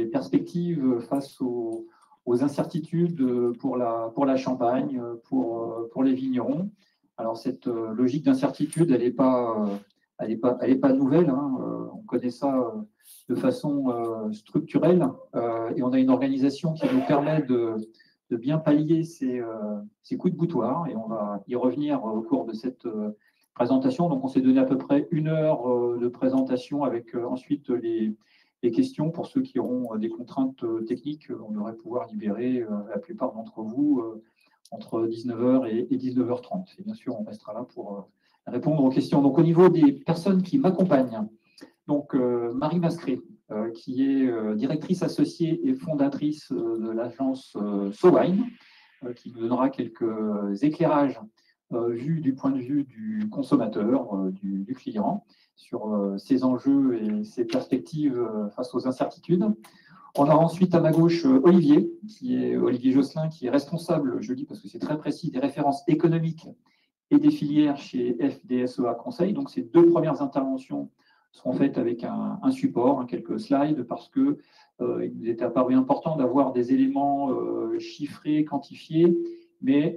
les perspectives face aux incertitudes pour la Champagne, pour les vignerons. Alors, cette logique d'incertitude, elle n'est pas nouvelle, hein. On connaît ça de façon structurelle et on a une organisation qui nous permet de bien pallier ces coups de boutoir, et on va y revenir au cours de cette présentation. Donc, on s'est donné à peu près 1 heure de présentation avec ensuite les questions. Pour ceux qui auront des contraintes techniques, on devrait pouvoir libérer la plupart d'entre vous entre 19h et 19h30. Et bien sûr, on restera là pour répondre aux questions. Donc, au niveau des personnes qui m'accompagnent, donc Marie Mascret, qui est directrice associée et fondatrice de l'agence SoWine, qui nous donnera quelques éclairages vus du point de vue du consommateur, du client, sur ses enjeux et ses perspectives face aux incertitudes. On a ensuite à ma gauche Olivier Josselin, qui est responsable, je le dis parce que c'est très précis, des références économiques et des filières chez FDSEA Conseil. Donc, ces 2 premières interventions seront faites avec un support, quelques slides, parce que il nous était apparu important d'avoir des éléments chiffrés, quantifiés, mais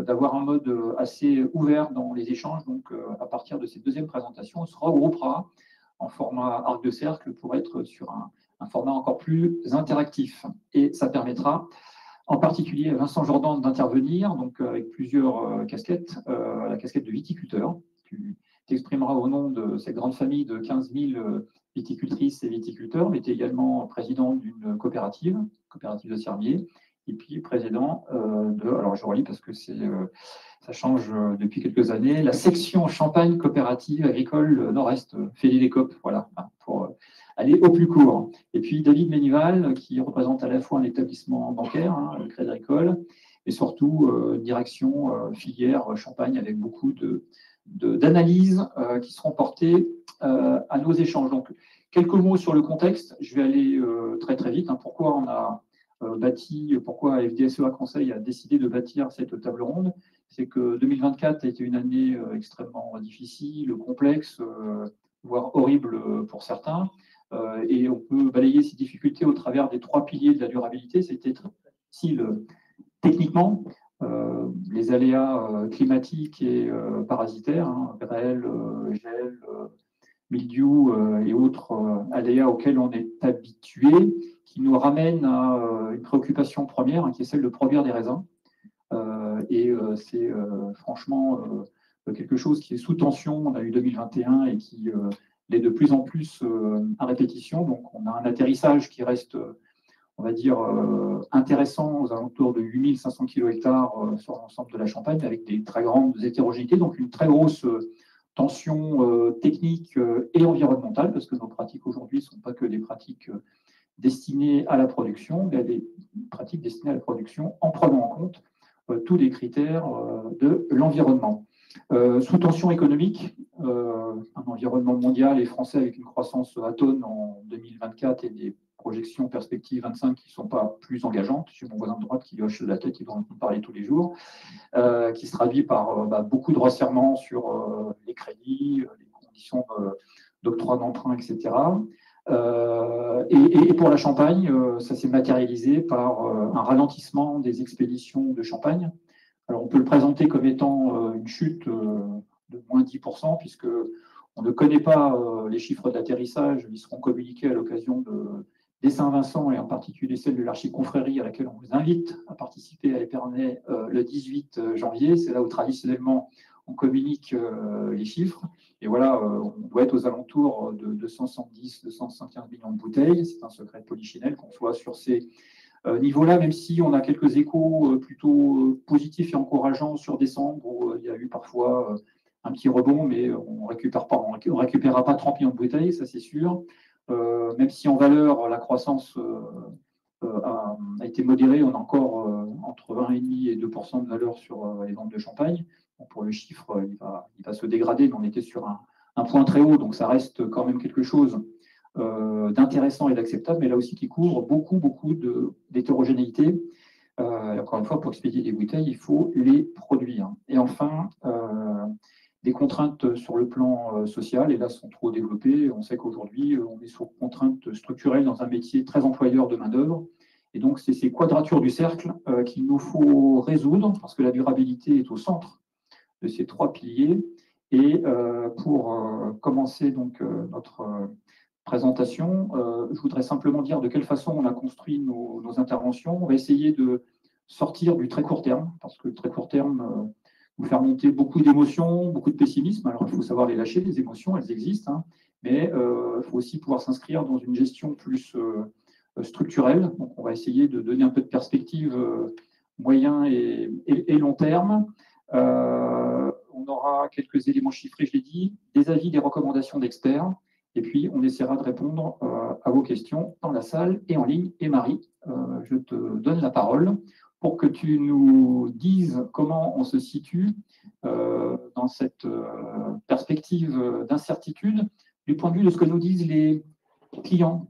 d'avoir un mode assez ouvert dans les échanges. Donc, à partir de cette deuxième présentation, on se regroupera en format arc de cercle pour être sur un format encore plus interactif. Et ça permettra en particulier à Vincent Jordan d'intervenir, donc avec plusieurs casquettes, la casquette de viticulteur. Tu t'exprimeras au nom de cette grande famille de 15 000 viticultrices et viticulteurs, mais tu es également président d'une coopérative de Cerbier, et puis président alors je relis parce que ça change depuis quelques années, la section Champagne coopérative agricole Nord-Est, FEDECOP, voilà, pour aller au plus court. Et puis David Ménival, qui représente à la fois un établissement bancaire, le Crédit Agricole, et surtout direction filière Champagne, avec beaucoup d'analyses qui seront portées à nos échanges. Donc, quelques mots sur le contexte. Je vais aller très très vite. Pourquoi on a pourquoi FDSEA Conseil a décidé de bâtir cette table ronde? C'est que 2024 a été une année extrêmement difficile, complexe, voire horrible pour certains. Et on peut balayer ces difficultés au travers des 3 piliers de la durabilité. C'était très difficile techniquement, les aléas climatiques et parasitaires, grêle, gel, mildiou et autres aléas auxquels on est habitué, qui nous ramènent à une préoccupation première, qui est celle de produire des raisins. Et c'est franchement quelque chose qui est sous tension. On a eu 2021 et qui l'est de plus en plus à répétition. Donc, on a un atterrissage qui reste, on va dire, intéressant, aux alentours de 8500 km² sur l'ensemble de la Champagne, avec des très grandes hétérogénéités, donc une très grosse tension technique et environnementale, parce que nos pratiques aujourd'hui ne sont pas que des pratiques destinées à la production, mais des pratiques destinées à la production en prenant en compte tous les critères de l'environnement. Sous tension économique, un environnement mondial et français avec une croissance atone en 2024 et des projections perspectives 25 qui ne sont pas plus engageantes. J'ai mon voisin de droite qui hoche la tête, il doit en parler tous les jours, qui se traduit par beaucoup de resserrements sur les crédits, les conditions d'octroi d'emprunt, etc. Et pour la Champagne, ça s'est matérialisé par un ralentissement des expéditions de Champagne. Alors, on peut le présenter comme étant une chute de moins 10%, puisque on ne connaît pas les chiffres d'atterrissage. Ils seront communiqués à l'occasion des Saint-Vincent, et en particulier celle de l'Archiconfrérie, à laquelle on vous invite à participer à Épernay le 18 janvier. C'est là où traditionnellement on communique les chiffres. Et voilà, on doit être aux alentours de 270-275 millions de bouteilles. C'est un secret de polichinelle qu'on soit sur ces niveau-là, même si on a quelques échos plutôt positifs et encourageants sur décembre, où il y a eu parfois un petit rebond, mais on ne récupérera pas 30 millions de bouteilles, ça c'est sûr. Même si en valeur, la croissance a été modérée, on a encore entre 1,5 et 2% de valeur sur les ventes de champagne. Bon, pour le chiffre, il va se dégrader, mais on était sur un point très haut, donc ça reste quand même quelque chose d'intéressant et d'acceptable, mais là aussi qui couvre beaucoup d'hétérogénéité. Encore une fois, pour expédier des bouteilles, il faut les produire. Et enfin, des contraintes sur le plan social, et là, sont trop développées. On sait qu'aujourd'hui, on est sur contraintes structurelles dans un métier très employeur de main-d'œuvre. Et donc, c'est ces quadratures du cercle qu'il nous faut résoudre, parce que la durabilité est au centre de ces trois piliers. Et pour commencer donc, notre présentation, je voudrais simplement dire de quelle façon on a construit nos interventions. On va essayer de sortir du très court terme, parce que le très court terme nous fait remonter beaucoup d'émotions, beaucoup de pessimisme. Alors, il faut savoir les lâcher, les émotions, elles existent, hein, mais il faut aussi pouvoir s'inscrire dans une gestion plus structurelle. Donc, on va essayer de donner un peu de perspective moyen et long terme. On aura quelques éléments chiffrés, je l'ai dit, des avis, des recommandations d'experts, et puis on essaiera de répondre à vos questions dans la salle et en ligne. Et Marie, je te donne la parole pour que tu nous dises comment on se situe dans cette perspective d'incertitude du point de vue de ce que nous disent les clients,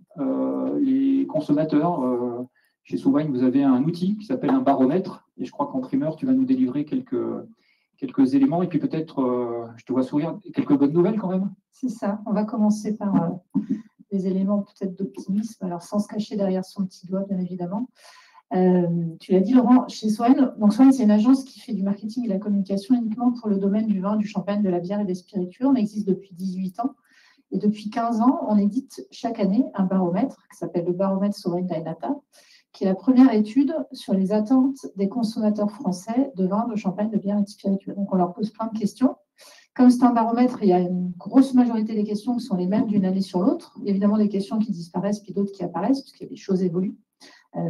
les consommateurs. Chez Souvagne, vous avez un outil qui s'appelle un baromètre, et je crois qu'en primeur, tu vas nous délivrer quelques éléments, et puis peut-être, je te vois sourire, quelques bonnes nouvelles quand même. C'est ça, on va commencer par des éléments peut-être d'optimisme, alors sans se cacher derrière son petit doigt, bien évidemment. Tu l'as dit, Laurent, chez Swan. Donc Swan, c'est une agence qui fait du marketing et de la communication uniquement pour le domaine du vin, du champagne, de la bière et des spiritueux. On existe depuis 18 ans. Et depuis 15 ans, on édite chaque année un baromètre qui s'appelle le baromètre Swan Data, qui est la première étude sur les attentes des consommateurs français de vin, de champagne, de bière et de spiritueux. Donc on leur pose plein de questions. Comme c'est un baromètre, il y a une grosse majorité des questions qui sont les mêmes d'une année sur l'autre. Il y a évidemment des questions qui disparaissent, puis d'autres qui apparaissent, parce que les choses évoluent.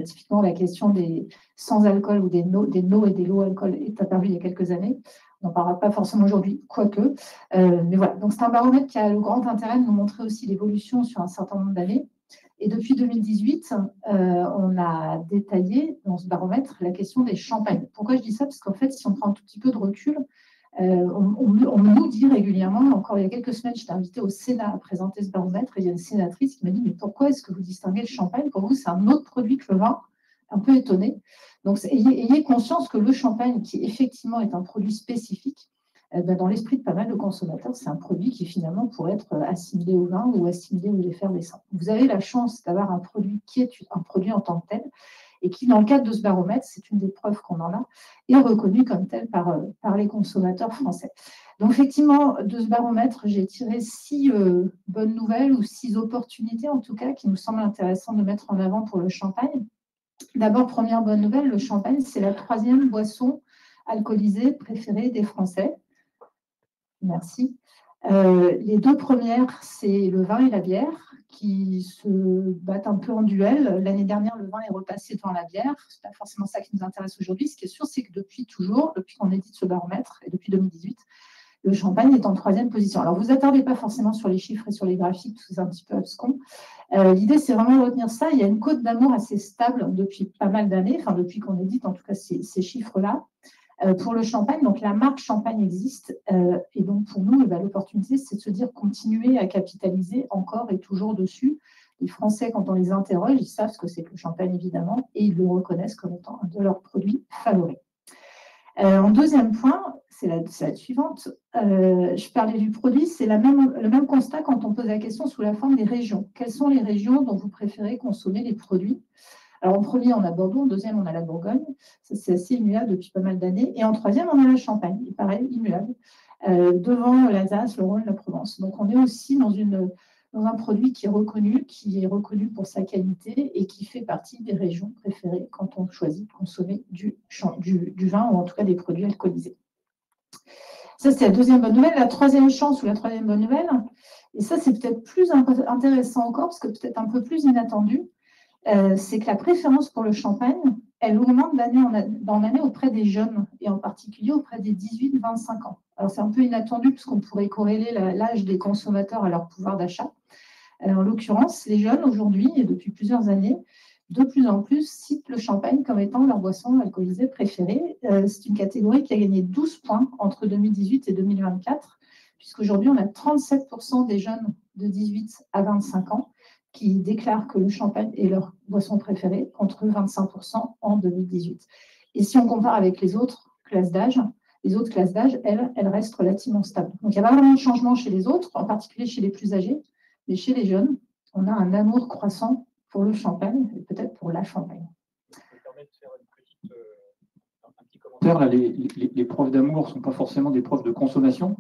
Typiquement, la question des sans-alcool ou des no et des low-alcool est apparue il y a quelques années. On n'en parlera pas forcément aujourd'hui, quoique. Mais voilà, donc c'est un baromètre qui a le grand intérêt de nous montrer aussi l'évolution sur un certain nombre d'années. Et depuis 2018, on a détaillé dans ce baromètre la question des champagnes. Pourquoi je dis ça? Parce qu'en fait, si on prend un tout petit peu de recul, on nous dit régulièrement, encore il y a quelques semaines, j'étais invitée au Sénat à présenter ce baromètre, et il y a une sénatrice qui m'a dit « Mais pourquoi est-ce que vous distinguez le champagne? Pour vous, c'est un autre produit que le vin ?» Un peu étonnée. Donc, ayez conscience que le champagne, qui effectivement est un produit spécifique, dans l'esprit de pas mal de consommateurs, c'est un produit qui finalement pourrait être assimilé au vin ou assimilé aux effervescents. Vous avez la chance d'avoir un produit qui est un produit en tant que tel, et qui, dans le cadre de ce baromètre, c'est une des preuves qu'on en a, est reconnu comme tel par les consommateurs français. Donc, effectivement, de ce baromètre, j'ai tiré 6 bonnes nouvelles ou 6 opportunités, en tout cas, qui nous semblent intéressantes de mettre en avant pour le champagne. D'abord, première bonne nouvelle, le champagne, c'est la 3e boisson alcoolisée préférée des Français. Merci. Les 2 premières, c'est le vin et la bière, qui se battent un peu en duel. L'année dernière, le vin est repassé devant la bière. Ce n'est pas forcément ça qui nous intéresse aujourd'hui. Ce qui est sûr, c'est que depuis qu'on édite ce baromètre, et depuis 2018, le champagne est en 3e position. Alors, vous attardez pas forcément sur les chiffres et sur les graphiques, tout c'est un petit peu abscon. L'idée, c'est vraiment de retenir ça. Il y a une cote d'amour assez stable depuis pas mal d'années, enfin depuis qu'on édite en tout cas ces chiffres-là. Pour le champagne, donc la marque Champagne existe, et donc pour nous, l'opportunité, c'est de se dire continuer à capitaliser encore et toujours dessus. Les Français, quand on les interroge, ils savent ce que c'est que le champagne, évidemment, et ils le reconnaissent comme étant un de leurs produits favoris. En deuxième point, c'est la suivante, je parlais du produit, c'est le même constat quand on pose la question sous la forme des régions. Quelles sont les régions dont vous préférez consommer les produits? Alors, en premier, on a Bordeaux, en deuxième, on a la Bourgogne. Ça, c'est assez immuable depuis pas mal d'années. Et en troisième, on a la Champagne, et pareil, immuable, devant l'Alsace, le Rhône, la Provence. Donc, on est aussi dans un produit qui est reconnu pour sa qualité et qui fait partie des régions préférées quand on choisit de consommer du vin ou en tout cas des produits alcoolisés. Ça, c'est la deuxième bonne nouvelle. La troisième chance ou la troisième bonne nouvelle, et ça, c'est peut-être plus intéressant encore parce que peut-être un peu plus inattendu, c'est que la préférence pour le champagne, elle augmente d'année en année auprès des jeunes, et en particulier auprès des 18-25 ans. Alors, c'est un peu inattendu, puisqu'on pourrait corréler l'âge des consommateurs à leur pouvoir d'achat. En l'occurrence, les jeunes, aujourd'hui, et depuis plusieurs années, de plus en plus, citent le champagne comme étant leur boisson alcoolisée préférée. C'est une catégorie qui a gagné 12 points entre 2018 et 2024, puisqu'aujourd'hui, on a 37% des jeunes de 18 à 25 ans qui déclarent que le champagne est leur boisson préférée, contre 25% en 2018. Et si on compare avec les autres classes d'âge, Les autres classes d'âge, elles restent relativement stables. Donc, il n'y a pas vraiment de changement chez les autres, en particulier chez les plus âgés, mais chez les jeunes, on a un amour croissant pour le champagne et peut-être pour la Champagne. Je me permets de faire un petit commentaire. Là, les preuves d'amour ne sont pas forcément des preuves de consommation,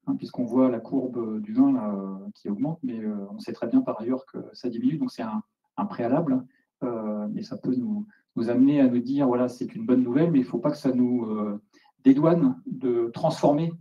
hein, puisqu'on voit la courbe du vin là, qui augmente, mais on sait très bien par ailleurs que ça diminue, donc c'est un préalable, et ça peut nous amener à nous dire, voilà, c'est une bonne nouvelle, mais il ne faut pas que ça nous dédouane de transformer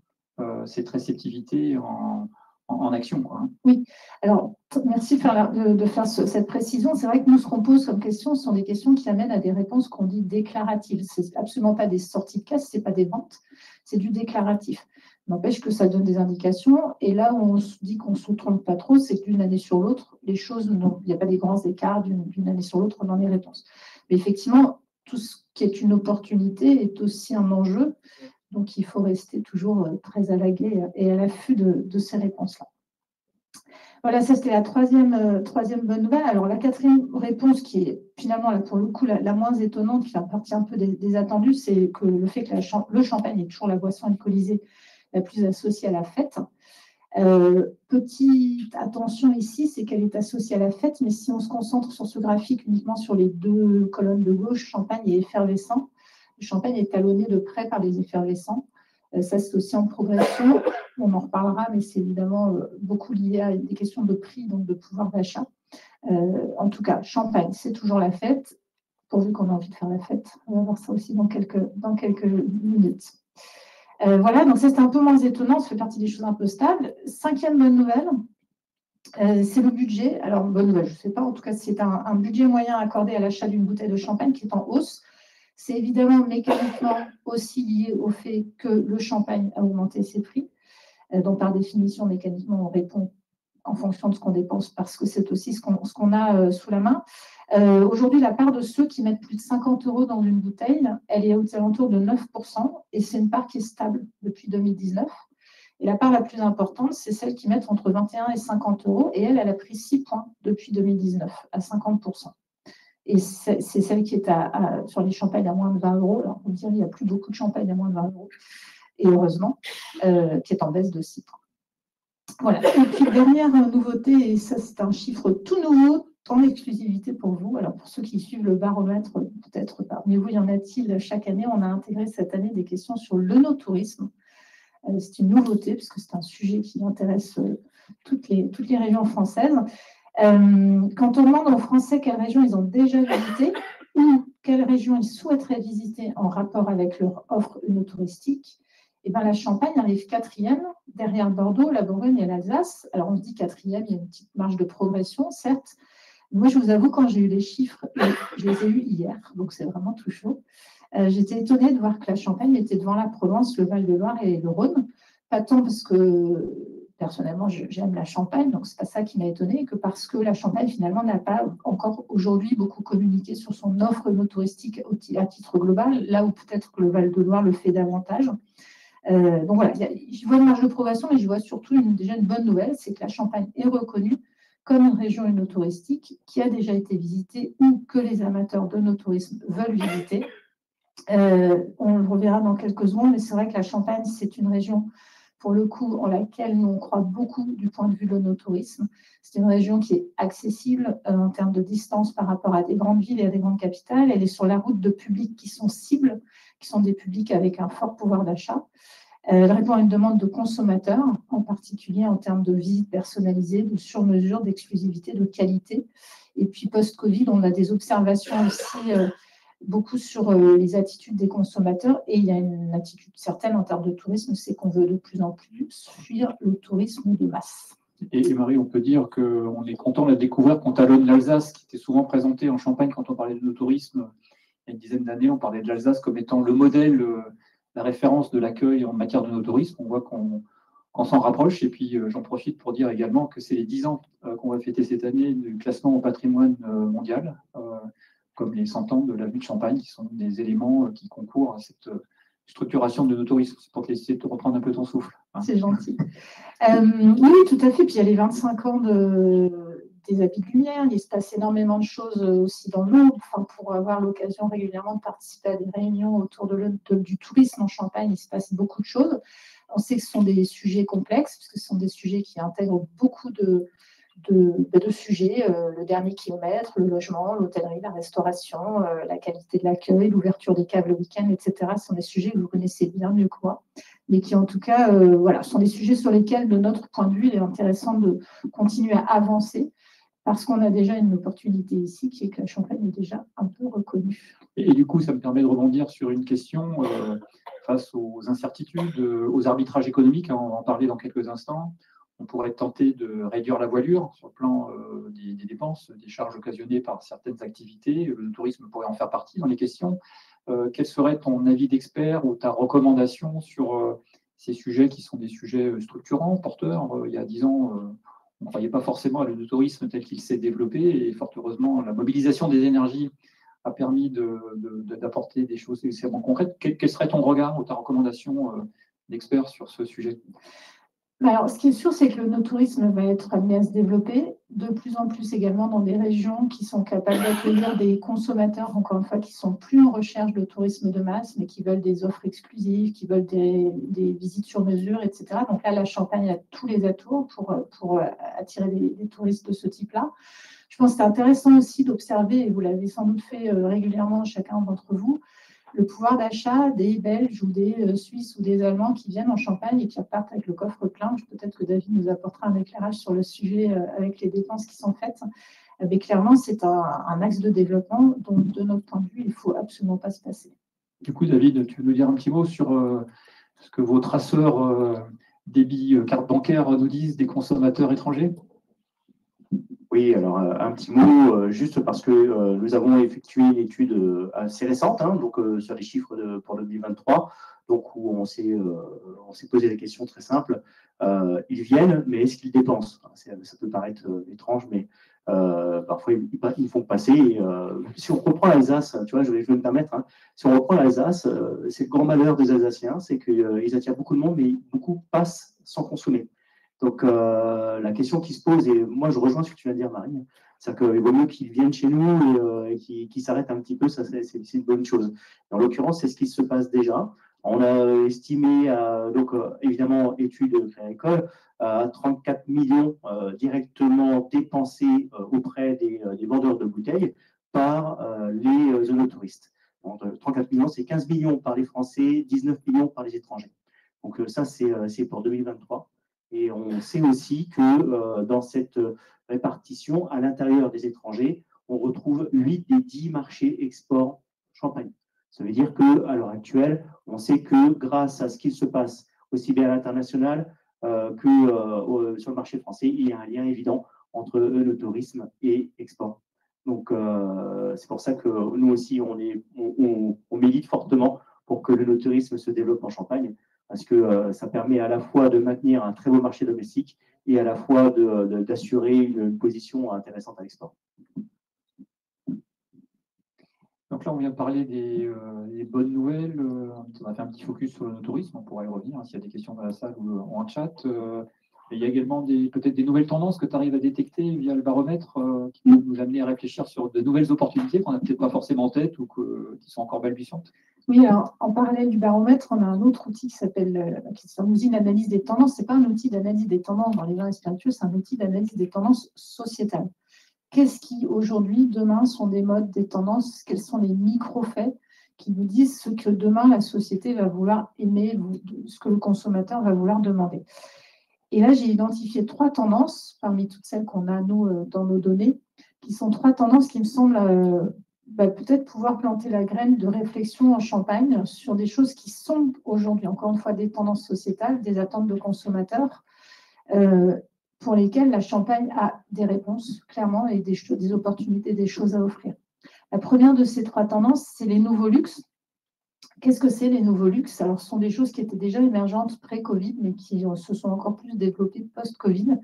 cette réceptivité en action, quoi. Oui, alors merci de faire cette précision. C'est vrai que nous, ce qu'on pose comme question, ce sont des questions qui amènent à des réponses qu'on dit déclaratives. Ce n'est absolument pas des sorties de caisse, ce n'est pas des ventes, c'est du déclaratif. N'empêche que ça donne des indications. Et là où on se dit qu'on ne se trompe pas trop, c'est que d'une année sur l'autre, les choses, il n'y a pas des grands écarts d'une année sur l'autre dans les réponses. Mais effectivement, tout ce qui est une opportunité est aussi un enjeu. Donc, il faut rester toujours très à l'aguet et à l'affût de ces réponses-là. Voilà, ça c'était la troisième bonne nouvelle. Alors, la quatrième réponse, qui est finalement, là, pour le coup, la moins étonnante, qui fait partie un peu des attendus, c'est que le fait que le champagne est toujours la boisson alcoolisée la plus associée à la fête. Petite attention ici, c'est qu'elle est associée à la fête, mais si on se concentre sur ce graphique uniquement sur les deux colonnes de gauche, champagne et effervescent, le champagne est talonné de près par les effervescents. Ça, c'est aussi en progression. On en reparlera, mais c'est évidemment beaucoup lié à des questions de prix, donc de pouvoir d'achat. En tout cas, champagne, c'est toujours la fête, pourvu qu'on a envie de faire la fête. On va voir ça aussi dans quelques minutes. Voilà, donc ça, c'est un peu moins étonnant. Ça fait partie des choses un peu stables. Cinquième bonne nouvelle, c'est le budget. Alors, bonne nouvelle, je ne sais pas. En tout cas, c'est un budget moyen accordé à l'achat d'une bouteille de champagne qui est en hausse. C'est évidemment mécaniquement aussi lié au fait que le champagne a augmenté ses prix. Donc, par définition, mécaniquement, on répond en fonction de ce qu'on dépense parce que c'est aussi ce qu'on a sous la main. Aujourd'hui, la part de ceux qui mettent plus de 50 € dans une bouteille, elle est aux alentours de 9% et c'est une part qui est stable depuis 2019. Et la part la plus importante, c'est celle qui mettent entre 21 et 50 € et elle a pris 6 points depuis 2019 à 50%. Et c'est celle qui est sur les champagnes à moins de 20 €. Alors, on dirait qu'il n'y a plus beaucoup de champagnes à moins de 20 €, et heureusement, qui est en baisse de 6 points. Voilà. Et puis, dernière nouveauté, et ça, c'est un chiffre tout nouveau, en exclusivité pour vous. Alors, pour ceux qui suivent le baromètre, peut-être parmi vous, y en a-t-il chaque année? On a intégré cette année des questions sur l'œnotourisme. C'est une nouveauté, puisque c'est un sujet qui intéresse toutes les régions françaises. Quand on demande aux Français quelles régions ils ont déjà visité ou quelles régions ils souhaiteraient visiter en rapport avec leur offre œnotouristique, eh bien, la Champagne arrive 4e, derrière Bordeaux, la Bourgogne et l'Alsace. Alors, on se dit 4e, il y a une petite marge de progression, certes. Moi, je vous avoue, quand j'ai eu les chiffres, je les ai eus hier, donc c'est vraiment tout chaud. J'étais étonnée de voir que la Champagne était devant la Provence, le Val-de-Loire et le Rhône. Pas tant parce que, personnellement, j'aime la Champagne, donc ce n'est pas ça qui m'a étonnée, que parce que la Champagne, finalement, n'a pas encore aujourd'hui beaucoup communiqué sur son offre touristique à titre global, là où peut-être que le Val-de-Loire le fait davantage. Donc voilà, je vois une marge de progression, mais je vois surtout déjà une bonne nouvelle, c'est que la Champagne est reconnue comme une région œnotouristique qui a déjà été visitée ou que les amateurs d'œnotourisme veulent visiter. On le reverra dans quelques secondes, mais c'est vrai que la Champagne, c'est une région, pour le coup, en laquelle nous, on croit beaucoup du point de vue de l'œnotourisme. C'est une région qui est accessible en termes de distance par rapport à des grandes villes et à des grandes capitales. Elle est sur la route de publics qui sont cibles, qui sont des publics avec un fort pouvoir d'achat. Elle répond à une demande de consommateurs, en particulier en termes de visites personnalisées, de sur-mesure, d'exclusivité, de qualité. Et puis, post-Covid, on a des observations aussi beaucoup sur les attitudes des consommateurs. Et il y a une attitude certaine en termes de tourisme, c'est qu'on veut de plus en plus fuir le tourisme de masse. Et Marie, on peut dire qu'on est content de la découvrir qu'on talonne l'Alsace, qui était souvent présentée en Champagne quand on parlait de tourisme. Il y a une dizaine d'années, on parlait de l'Alsace comme étant le modèle, la référence de l'accueil en matière de tourisme. On voit qu'on s'en rapproche. Et puis, j'en profite pour dire également que c'est les 10 ans qu'on va fêter cette année du classement au patrimoine mondial, comme les 100 ans de l'avenue de Champagne, qui sont des éléments qui concourent à cette structuration de tourisme. C'est pour essayer de reprendre un peu ton souffle. Hein. C'est gentil. Oui, tout à fait. Puis il y a les 25 ans des habits de lumière, il se passe énormément de choses aussi dans l'eau. Enfin, pour avoir l'occasion régulièrement de participer à des réunions autour du tourisme en Champagne, il se passe beaucoup de choses. On sait que ce sont des sujets complexes, parce que ce sont des sujets qui intègrent beaucoup de sujets, le dernier kilomètre, le logement, l'hôtellerie, la restauration, la qualité de l'accueil, l'ouverture des caves le week-end, etc. Ce sont des sujets que vous connaissez bien mieux que moi, mais qui en tout cas voilà, sont des sujets sur lesquels, de notre point de vue, il est intéressant de continuer à avancer, parce qu'on a déjà une opportunité ici, qui est que la Champagne est déjà un peu reconnue. Et du coup, ça me permet de rebondir sur une question face aux incertitudes, aux arbitrages économiques, hein, on va en parler dans quelques instants. On pourrait tenter de réduire la voilure sur le plan des dépenses, des charges occasionnées par certaines activités. Le tourisme pourrait en faire partie dans les questions. Quel serait ton avis d'expert ou ta recommandation sur ces sujets qui sont des sujets structurants, porteurs? Il y a 10 ans, on ne croyait pas forcément à le tourisme tel qu'il s'est développé, et fort heureusement, la mobilisation des énergies a permis d'apporter des choses extrêmement concrètes. Quel serait ton regard ou ta recommandation d'expert sur ce sujet? Alors, ce qui est sûr, c'est que le no-tourisme va être amené à se développer de plus en plus également dans des régions qui sont capables d'accueillir des consommateurs, encore une fois, qui sont plus en recherche de tourisme de masse, mais qui veulent des offres exclusives, qui veulent des visites sur mesure, etc. Donc là, la Champagne a tous les atouts pour attirer des touristes de ce type-là. Je pense que c'est intéressant aussi d'observer, et vous l'avez sans doute fait régulièrement chacun d'entre vous, le pouvoir d'achat des Belges ou des Suisses ou des Allemands qui viennent en Champagne et qui repartent avec le coffre plein. Peut-être que David nous apportera un éclairage sur le sujet avec les dépenses qui sont faites. Mais clairement, c'est un axe de développement dont, de notre point de vue, il ne faut absolument pas se passer. Du coup, David, tu veux nous dire un petit mot sur ce que vos traceurs débit carte bancaire nous disent des consommateurs étrangers? Oui, alors un petit mot, juste parce que nous avons effectué une étude assez récente, hein, donc, sur les chiffres pour 2023, donc, où on s'est posé des questions très simples. Ils viennent, mais est-ce qu'ils dépensent? Ça peut paraître étrange, mais parfois ils font passer. Et, si on reprend l'Alsace, tu vois, je vais me permettre, hein, si on reprend l'Alsace, c'est le grand malheur des Alsaciens, c'est qu'ils attirent beaucoup de monde, mais beaucoup passent sans consommer. Donc, la question qui se pose, et moi je rejoins ce que tu viens de dire, Marine, c'est qu'il vaut mieux qu'ils viennent chez nous et qu'ils s'arrêtent un petit peu, ça c'est une bonne chose. En l'occurrence, c'est ce qui se passe déjà. On a estimé, donc évidemment, études agricole, à 34 millions directement dépensés auprès des vendeurs de bouteilles par les zonotouristes. Donc, 34 millions, c'est 15 millions par les Français, 19 millions par les étrangers. Donc, ça, c'est pour 2023. Et on sait aussi que dans cette répartition, à l'intérieur des étrangers, on retrouve 8 des 10 marchés export Champagne. Ça veut dire qu'à l'heure actuelle, on sait que grâce à ce qu'il se passe aussi bien à l'international que sur le marché français, il y a un lien évident entre le tourisme et export. Donc, c'est pour ça que nous aussi, on milite fortement pour que le tourisme se développe en Champagne, parce que ça permet à la fois de maintenir un très beau marché domestique et à la fois d'assurer une position intéressante à l'export. Donc là, on vient de parler des bonnes nouvelles. On a fait un petit focus sur le tourisme. On pourra y revenir s'il y a des questions dans la salle ou en chat. Il y a également peut-être des nouvelles tendances que tu arrives à détecter via le baromètre qui peuvent nous amener à réfléchir sur de nouvelles opportunités qu'on n'a peut-être pas forcément en tête ou qui sont encore balbutiantes. Oui, alors en parallèle du baromètre, on a un autre outil qui nous dit l'analyse des tendances. Ce n'est pas un outil d'analyse des tendances dans les vins et spiritueux, c'est un outil d'analyse des tendances sociétales. Qu'est-ce qui, aujourd'hui, demain, sont des modes, des tendances? Quels sont les micro-faits qui nous disent ce que demain la société va vouloir aimer, ce que le consommateur va vouloir demander? Et là, j'ai identifié 3 tendances, parmi toutes celles qu'on a, nous, dans nos données, qui sont 3 tendances qui me semblent peut-être pouvoir planter la graine de réflexion en Champagne sur des choses qui sont aujourd'hui, encore une fois, des tendances sociétales, des attentes de consommateurs, pour lesquelles la Champagne a des réponses, clairement, et des opportunités, des choses à offrir. La première de ces 3 tendances, c'est les nouveaux luxes. Qu'est-ce que c'est les nouveaux luxes? Alors, ce sont des choses qui étaient déjà émergentes pré-Covid, mais qui se sont encore plus développées post-Covid.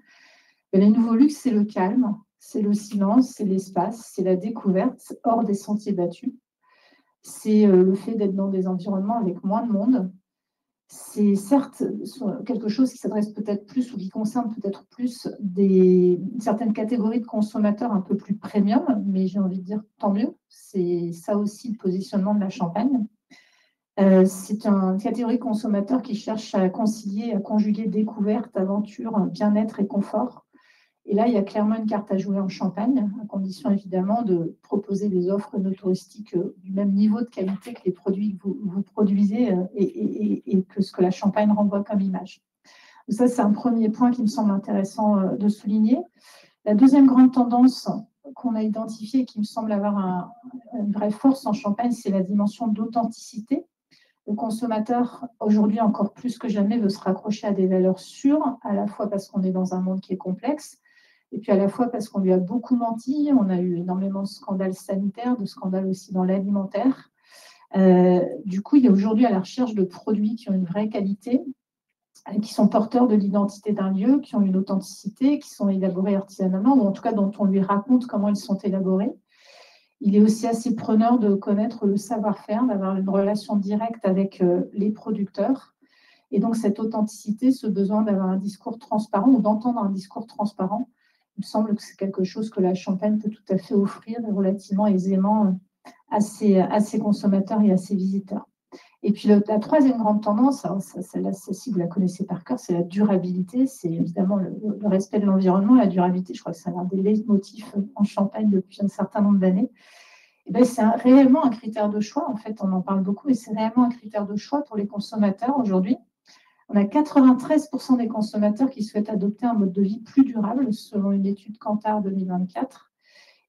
Les nouveaux luxes, c'est le calme, c'est le silence, c'est l'espace, c'est la découverte hors des sentiers battus. C'est le fait d'être dans des environnements avec moins de monde. C'est certes quelque chose qui s'adresse peut-être plus ou qui concerne peut-être plus certaines catégories de consommateurs un peu plus premium, mais j'ai envie de dire tant mieux. C'est ça aussi le positionnement de la Champagne. C'est une catégorie de consommateurs qui cherche à concilier, à conjuguer découverte, aventure, bien-être et confort. Et là, il y a clairement une carte à jouer en Champagne, à condition évidemment de proposer des offres no touristiques du même niveau de qualité que les produits que vous produisez et que ce que la Champagne renvoie comme image. Donc ça, c'est un premier point qui me semble intéressant de souligner. La deuxième grande tendance qu'on a identifiée et qui me semble avoir une vraie force en Champagne, c'est la dimension d'authenticité. Le consommateur, aujourd'hui encore plus que jamais, veut se raccrocher à des valeurs sûres, à la fois parce qu'on est dans un monde qui est complexe, et puis à la fois parce qu'on lui a beaucoup menti. On a eu énormément de scandales sanitaires, de scandales aussi dans l'alimentaire. Du coup, il est aujourd'hui à la recherche de produits qui ont une vraie qualité, qui sont porteurs de l'identité d'un lieu, qui ont une authenticité, qui sont élaborés artisanalement, ou en tout cas dont on lui raconte comment ils sont élaborés. Il est aussi assez preneur de connaître le savoir-faire, d'avoir une relation directe avec les producteurs. Et donc, cette authenticité, ce besoin d'avoir un discours transparent ou d'entendre un discours transparent, il me semble que c'est quelque chose que la Champagne peut tout à fait offrir relativement aisément à ses consommateurs et à ses visiteurs. Et puis, la troisième grande tendance, celle-là, si vous la connaissez par cœur, c'est la durabilité. C'est évidemment le respect de l'environnement. La durabilité, je crois que c'est un des leitmotifs en Champagne depuis un certain nombre d'années. C'est réellement un critère de choix. En fait, on en parle beaucoup, mais c'est réellement un critère de choix pour les consommateurs aujourd'hui. On a 93% des consommateurs qui souhaitent adopter un mode de vie plus durable, selon une étude Kantar 2024.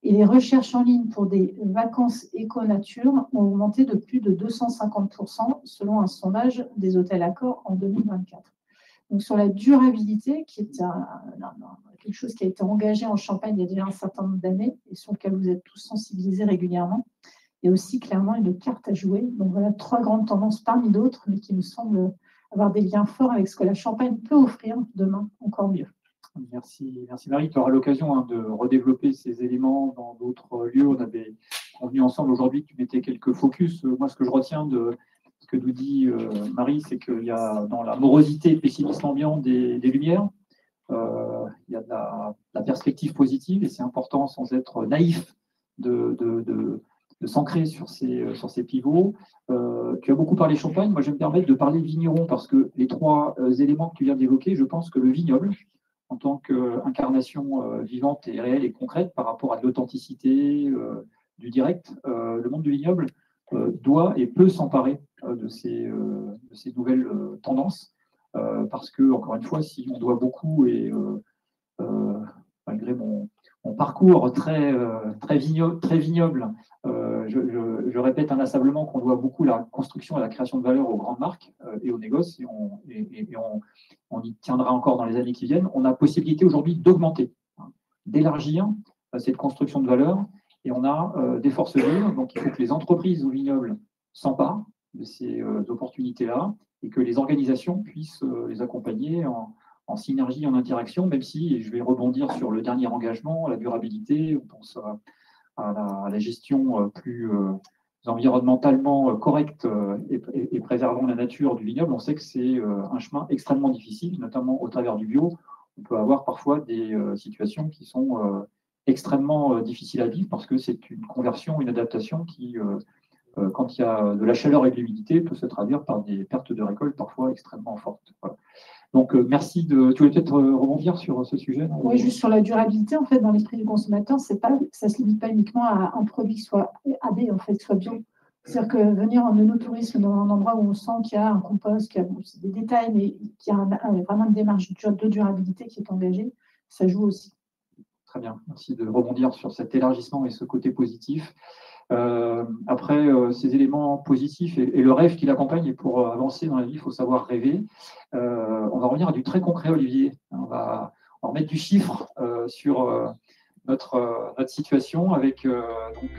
Et les recherches en ligne pour des vacances éco-nature ont augmenté de plus de 250%, selon un sondage des hôtels Accor en 2024. Donc, sur la durabilité, qui est quelque chose qui a été engagé en Champagne il y a déjà un certain nombre d'années et sur lequel vous êtes tous sensibilisés régulièrement, il y a aussi clairement une carte à jouer. Donc, voilà 3 grandes tendances parmi d'autres, mais qui me semblent avoir des liens forts avec ce que la Champagne peut offrir demain encore mieux. Merci Marie. Tu auras l'occasion de redévelopper ces éléments dans d'autres lieux. On avait convenu ensemble aujourd'hui que tu mettais quelques focus. Moi, ce que je retiens de ce que nous dit Marie, c'est qu'il y a dans la morosité et le pessimisme ambiant des lumières, il y a de la perspective positive et c'est important, sans être naïf, de s'ancrer sur ces pivots. Tu as beaucoup parlé Champagne. Moi, je vais me permettre de parler vigneron parce que les 3 éléments que tu viens d'évoquer, je pense que le vignoble, en tant qu'incarnation vivante et réelle et concrète par rapport à de l'authenticité, du direct, le monde du vignoble doit et peut s'emparer de ces nouvelles tendances parce que, encore une fois, si on doit beaucoup et malgré mon parcours très vignoble, je répète inlassablement qu'on doit beaucoup la construction et la création de valeur aux grandes marques et aux négoces, et on y tiendra encore dans les années qui viennent. On a possibilité aujourd'hui d'augmenter, d'élargir cette construction de valeur, et on a des forces vives. Donc, il faut que les entreprises ou vignobles s'emparent de ces opportunités-là et que les organisations puissent les accompagner en synergie, en interaction, même si, et je vais rebondir sur le dernier engagement, la durabilité, on pense à la gestion plus environnementalement correcte et préservant la nature du vignoble. On sait que c'est un chemin extrêmement difficile, notamment au travers du bio. On peut avoir parfois des situations qui sont extrêmement difficiles à vivre parce que c'est une conversion, une adaptation qui, quand il y a de la chaleur et de l'humidité, peut se traduire par des pertes de récolte parfois extrêmement fortes. Voilà. Donc, merci. Tu voulais peut-être rebondir sur ce sujet? Oui, juste sur la durabilité, en fait, dans l'esprit du consommateur, ça ne se limite pas uniquement à un produit qui soit AB, en fait, qui soit bio. C'est-à-dire que venir en monotourisme dans un endroit où on sent qu'il y a un compost, qu'il y a des détails, mais qu'il y a vraiment une démarche de durabilité qui est engagée, ça joue aussi. Très bien. Merci de rebondir sur cet élargissement et ce côté positif. Après, ces éléments positifs et le rêve qui l'accompagne, et pour avancer dans la vie, il faut savoir rêver. On va revenir à du très concret, Olivier. On va remettre du chiffre sur notre situation avec donc